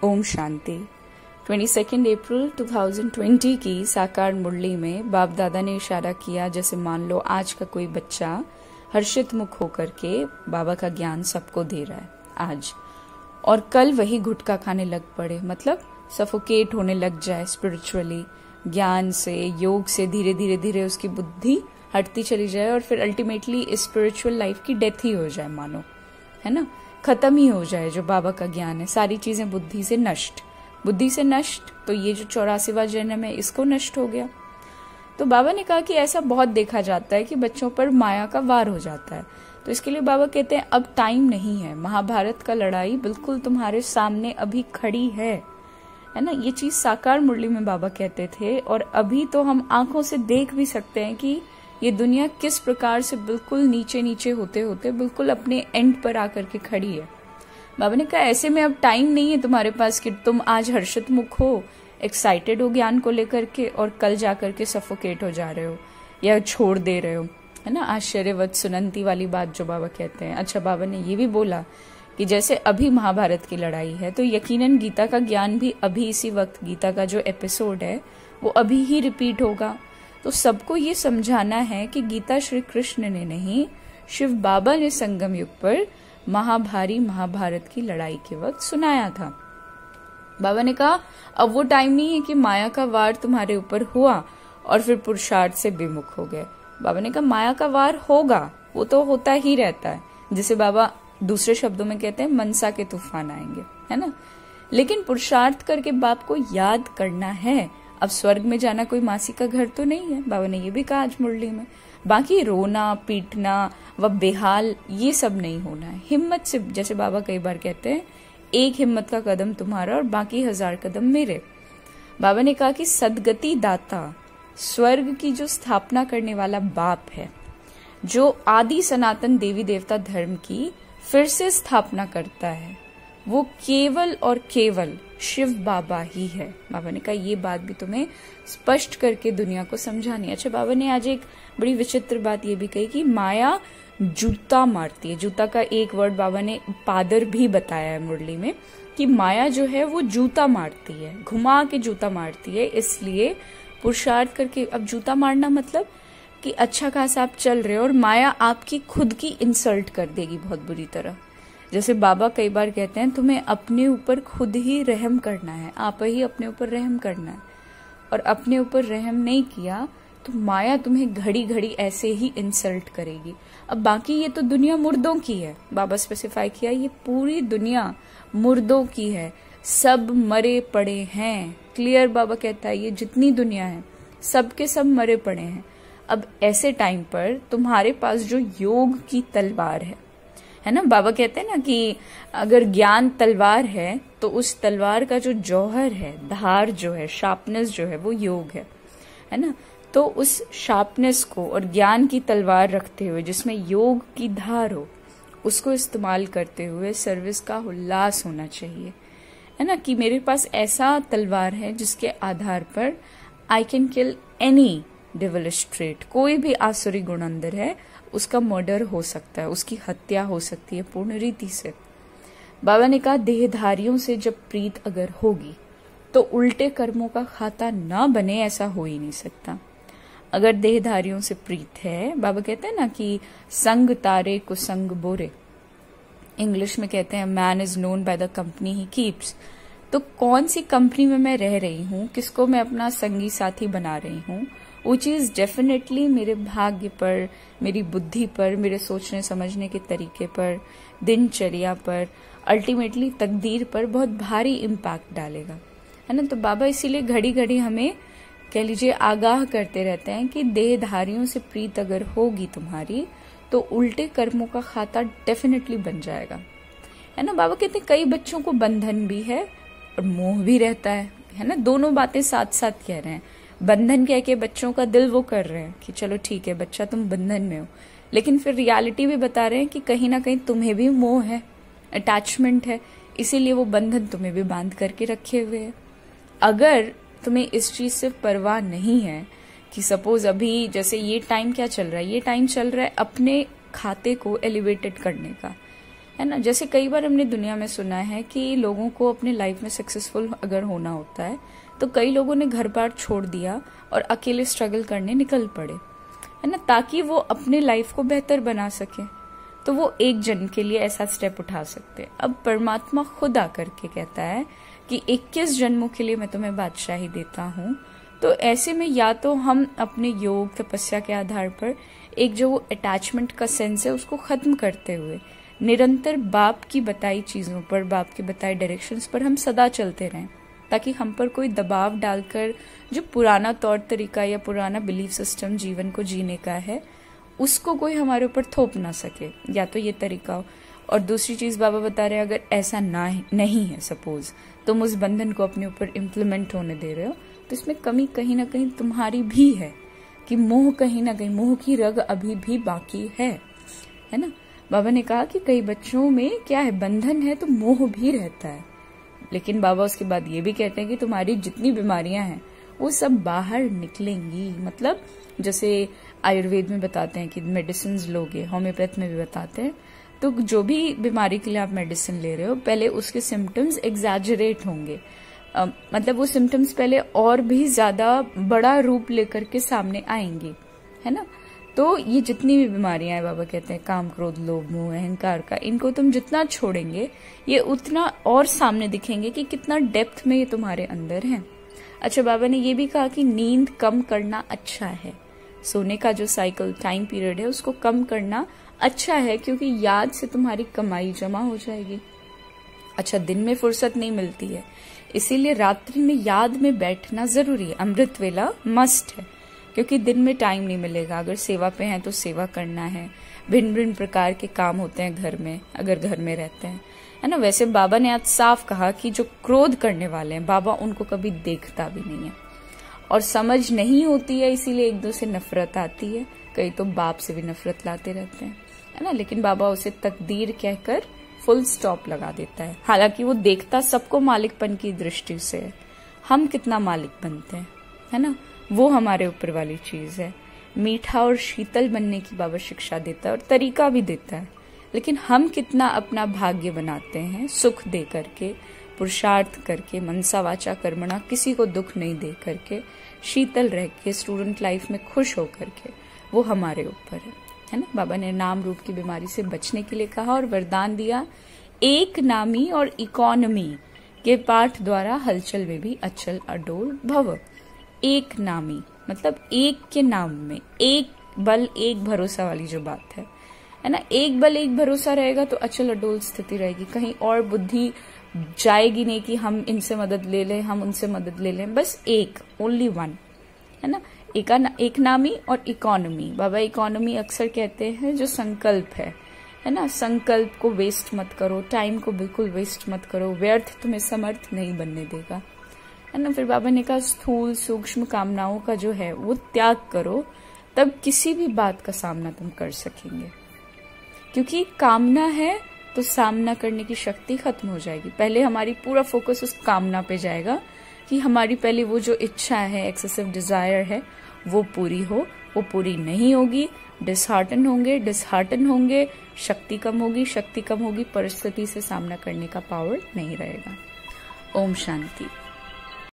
ओम शांति। 22 अप्रैल 2020 की साकार मुरली में बाप दादा ने इशारा किया, जैसे मान लो आज का कोई बच्चा हर्षित मुख होकर के बाबा का ज्ञान सबको दे रहा है आज, और कल वही गुटखा खाने लग पड़े, मतलब सफोकेट होने लग जाए स्पिरिचुअली, ज्ञान से, योग से धीरे धीरे धीरे उसकी बुद्धि हटती चली जाए और फिर अल्टीमेटली इस स्पिरिचुअल लाइफ की डेथ ही हो जाए, मानो, है ना, खत्म ही हो जाए जो बाबा का ज्ञान है, सारी चीजें बुद्धि से नष्ट, तो ये जो 84वां जन्म है इसको नष्ट हो गया। तो बाबा ने कहा कि ऐसा बहुत देखा जाता है कि बच्चों पर माया का वार हो जाता है, तो इसके लिए बाबा कहते हैं अब टाइम नहीं है, महाभारत का लड़ाई बिल्कुल तुम्हारे सामने अभी खड़ी है ना। ये चीज साकार मुरली में बाबा कहते थे, और अभी तो हम आंखों से देख भी सकते हैं कि ये दुनिया किस प्रकार से बिल्कुल नीचे नीचे होते होते बिल्कुल अपने एंड पर आकर के खड़ी है। बाबा ने कहा ऐसे में अब टाइम नहीं है तुम्हारे पास कि तुम आज हर्षित मुख हो, एक्साइटेड हो ज्ञान को लेकर के, और कल जाकर के सफोकेट हो जा रहे हो या छोड़ दे रहे हो, है ना। आश्चर्यवत सुनंती वाली बात जो बाबा कहते हैं। अच्छा, बाबा ने ये भी बोला कि जैसे अभी महाभारत की लड़ाई है तो यकीनन गीता का ज्ञान भी अभी इसी वक्त, गीता का जो एपिसोड है वो अभी ही रिपीट होगा। तो सबको ये समझाना है कि गीता श्री कृष्ण ने नहीं, शिव बाबा ने संगम युग पर महाभारी महाभारत की लड़ाई के वक्त सुनाया था। बाबा ने कहा अब वो टाइम नहीं है कि माया का वार तुम्हारे ऊपर हुआ और फिर पुरुषार्थ से विमुख हो गए। बाबा ने कहा माया का वार होगा, वो तो होता ही रहता है, जिसे बाबा दूसरे शब्दों में कहते हैं मनसा के तूफान आएंगे, है ना। लेकिन पुरुषार्थ करके बाप को याद करना है। अब स्वर्ग में जाना कोई मासी का घर तो नहीं है, बाबा ने ये भी कहा आज मुरली में। बाकी रोना पीटना व बेहाल ये सब नहीं होना है, हिम्मत से, जैसे बाबा कई बार कहते हैं एक हिम्मत का कदम तुम्हारा और बाकी 1000 कदम मेरे। बाबा ने कहा कि सदगति दाता, स्वर्ग की जो स्थापना करने वाला बाप है, जो आदि सनातन देवी देवता धर्म की फिर से स्थापना करता है, वो केवल और केवल शिव बाबा ही है। बाबा ने कहा ये बात भी तुम्हें स्पष्ट करके दुनिया को समझानी। अच्छा, बाबा ने आज एक बड़ी विचित्र बात ये भी कही कि माया जूता मारती है। जूता का एक वर्ड बाबा ने पादर भी बताया है मुरली में कि माया जो है वो जूता मारती है, घुमा के जूता मारती है। इसलिए पुरुषार्थ करके, अब जूता मारना मतलब कि अच्छा खासा आप चल रहे हो और माया आपकी खुद की इंसल्ट कर देगी बहुत बुरी तरह। जैसे बाबा कई बार कहते हैं तुम्हें अपने ऊपर खुद ही रहम करना है, आप ही अपने ऊपर रहम करना है, और अपने ऊपर रहम नहीं किया तो माया तुम्हें घड़ी घड़ी ऐसे ही इंसल्ट करेगी। अब बाकी ये तो दुनिया मुर्दों की है, बाबा स्पेसिफाई किया ये पूरी दुनिया मुर्दों की है, सब मरे पड़े हैं। क्लियर बाबा कहता है ये जितनी दुनिया है सब के सब मरे पड़े हैं। अब ऐसे टाइम पर तुम्हारे पास जो योग की तलवार है ना, बाबा कहते हैं ना कि अगर ज्ञान तलवार है तो उस तलवार का जो जौहर है, धार जो है, शार्पनेस जो है, वो योग है ना। तो उस शार्पनेस को और ज्ञान की तलवार रखते हुए जिसमें योग की धार हो, उसको इस्तेमाल करते हुए सर्विस का उल्लास होना चाहिए, है ना। कि मेरे पास ऐसा तलवार है जिसके आधार पर I can kill any devilish trait, कोई भी आसुरी गुण अंदर है उसका मर्डर हो सकता है, उसकी हत्या हो सकती है पूर्ण रीति से। बाबा ने कहा देहधारियों से जब प्रीत अगर होगी तो उल्टे कर्मों का खाता ना बने, ऐसा हो ही नहीं सकता। अगर देहधारियों से प्रीत है, बाबा कहते हैं ना कि संग तारे कुसंग बोरे, इंग्लिश में कहते हैं man is known by the company he keeps. तो कौन सी कंपनी में मैं रह रही हूँ, किसको मैं अपना संगी साथी बना रही हूँ, वो चीज डेफिनेटली मेरे भाग्य पर, मेरी बुद्धि पर, मेरे सोचने समझने के तरीके पर, दिनचर्या पर, अल्टीमेटली तकदीर पर बहुत भारी इम्पैक्ट डालेगा, है ना। तो बाबा इसीलिए घड़ी घड़ी हमें कह लीजिए आगाह करते रहते हैं कि देहधारियों से प्रीत अगर होगी तुम्हारी तो उल्टे कर्मों का खाता डेफिनेटली बन जाएगा, है ना। बाबा कहते हैं कई बच्चों को बंधन भी है और मोह भी रहता है ना, दोनों बातें साथ साथ कह रहे हैं। बंधन कह के बच्चों का दिल वो कर रहे हैं कि चलो ठीक है बच्चा तुम बंधन में हो, लेकिन फिर रियलिटी भी बता रहे हैं कि कहीं ना कहीं तुम्हें भी मोह है, अटैचमेंट है, इसीलिए वो बंधन तुम्हें भी बांध करके रखे हुए है। अगर तुम्हें इस चीज से परवाह नहीं है कि सपोज अभी जैसे ये टाइम क्या चल रहा है, ये टाइम चल रहा है अपने खाते को एलिवेटेड करने का, है ना। जैसे कई बार हमने दुनिया में सुना है कि लोगों को अपने लाइफ में सक्सेसफुल अगर होना होता है तो कई लोगों ने घर बार छोड़ दिया और अकेले स्ट्रगल करने निकल पड़े, है ना, ताकि वो अपने लाइफ को बेहतर बना सके। तो वो एक जन के लिए ऐसा स्टेप उठा सकते। अब परमात्मा खुद आकर के कहता है कि 21 जन्मों के लिए मैं तुम्हें बादशाही देता हूं। तो ऐसे में या तो हम अपने योग तपस्या के आधार पर एक जो अटैचमेंट का सेंस है उसको खत्म करते हुए निरंतर बाप की बताई चीजों पर, बाप की बताई डायरेक्शंस पर हम सदा चलते रहें, ताकि हम पर कोई दबाव डालकर जो पुराना तौर तरीका या पुराना बिलीफ सिस्टम जीवन को जीने का है उसको कोई हमारे ऊपर थोप ना सके। या तो ये तरीका हो। और दूसरी चीज बाबा बता रहे हैं, अगर ऐसा नहीं है सपोज, तुम उस बंधन को अपने ऊपर इम्प्लीमेंट होने दे रहे हो, तो इसमें कमी कहीं ना कहीं तुम्हारी भी है कि मोह कहीं ना कहीं, मोह की रग अभी भी बाकी है ना। बाबा ने कहा कि कई बच्चों में क्या है, बंधन है तो मोह भी रहता है, लेकिन बाबा उसके बाद ये भी कहते हैं कि तुम्हारी जितनी बीमारियां हैं वो सब बाहर निकलेंगी। मतलब जैसे आयुर्वेद में बताते हैं कि मेडिसिन लोगे, होम्योपैथ में भी बताते हैं, तो जो भी बीमारी के लिए आप मेडिसिन ले रहे हो पहले उसके सिम्टम्स एग्जैजरेट होंगे, मतलब वो सिम्टम्स पहले और भी ज्यादा बड़ा रूप लेकर के सामने आएंगी, है ना। तो ये जितनी भी बीमारियां हैं, बाबा कहते हैं काम क्रोध लोभ मोह अहंकार का, इनको तुम जितना छोड़ेंगे ये उतना और सामने दिखेंगे कि कितना डेप्थ में ये तुम्हारे अंदर है। अच्छा, बाबा ने ये भी कहा कि नींद कम करना अच्छा है, सोने का जो साइकिल टाइम पीरियड है उसको कम करना अच्छा है, क्योंकि याद से तुम्हारी कमाई जमा हो जाएगी। अच्छा, दिन में फुर्सत नहीं मिलती है, इसीलिए रात्रि में याद में बैठना जरूरी है। अमृत वेला मस्ट है, क्योंकि दिन में टाइम नहीं मिलेगा। अगर सेवा पे हैं तो सेवा करना है, भिन्न भिन्न प्रकार के काम होते हैं घर में, अगर घर में रहते हैं, है ना। वैसे बाबा ने आज साफ कहा कि जो क्रोध करने वाले हैं बाबा उनको कभी देखता भी नहीं है, और समझ नहीं होती है, इसीलिए एक दूसरे से नफरत आती है। कई तो बाप से भी नफरत लाते रहते हैं, है ना, लेकिन बाबा उसे तकदीर कहकर फुल स्टॉप लगा देता है। हालांकि वो देखता सबको मालिकपन की दृष्टि से है, हम कितना मालिक बनते हैं, है ना, वो हमारे ऊपर वाली चीज है। मीठा और शीतल बनने की बाबा शिक्षा देता है और तरीका भी देता है, लेकिन हम कितना अपना भाग्य बनाते हैं सुख दे करके, पुरुषार्थ करके, मनसा वाचा कर्मणा, किसी को दुख नहीं दे करके, शीतल रह के, स्टूडेंट लाइफ में खुश होकर के, वो हमारे ऊपर है ना। बाबा ने नाम रूप की बीमारी से बचने के लिए कहा और वरदान दिया, एक नामी और इकोनॉमी के पाठ द्वारा हलचल में भी अचल अडोल भव। एक नामी मतलब एक के नाम में एक बल एक भरोसा वाली जो बात है ना, एक बल एक भरोसा रहेगा तो अचल अडोल स्थिति रहेगी। कहीं और बुद्धि जाएगी नहीं कि हम इनसे मदद ले लें, हम उनसे मदद ले लें, बस एक, ओनली वन, है ना। एक नामी और इकोनॉमी। बाबा इकोनॉमी अक्सर कहते हैं जो संकल्प है ना, संकल्प को वेस्ट मत करो, टाइम को बिल्कुल वेस्ट मत करो, व्यर्थ तुम्हें समर्थ नहीं बनने देगा, है ना। फिर बाबा ने कहा स्थूल सूक्ष्म कामनाओं का जो है वो त्याग करो, तब किसी भी बात का सामना तुम कर सकेंगे, क्योंकि कामना है तो सामना करने की शक्ति खत्म हो जाएगी। पहले हमारी पूरा फोकस उस कामना पे जाएगा कि हमारी पहले वो जो इच्छा है, एक्सेसिव डिजायर है, वो पूरी हो, वो पूरी नहीं होगी, डिसहार्टन होंगे, शक्ति कम होगी, परिस्थिति से सामना करने का पावर नहीं रहेगा। ओम शांति।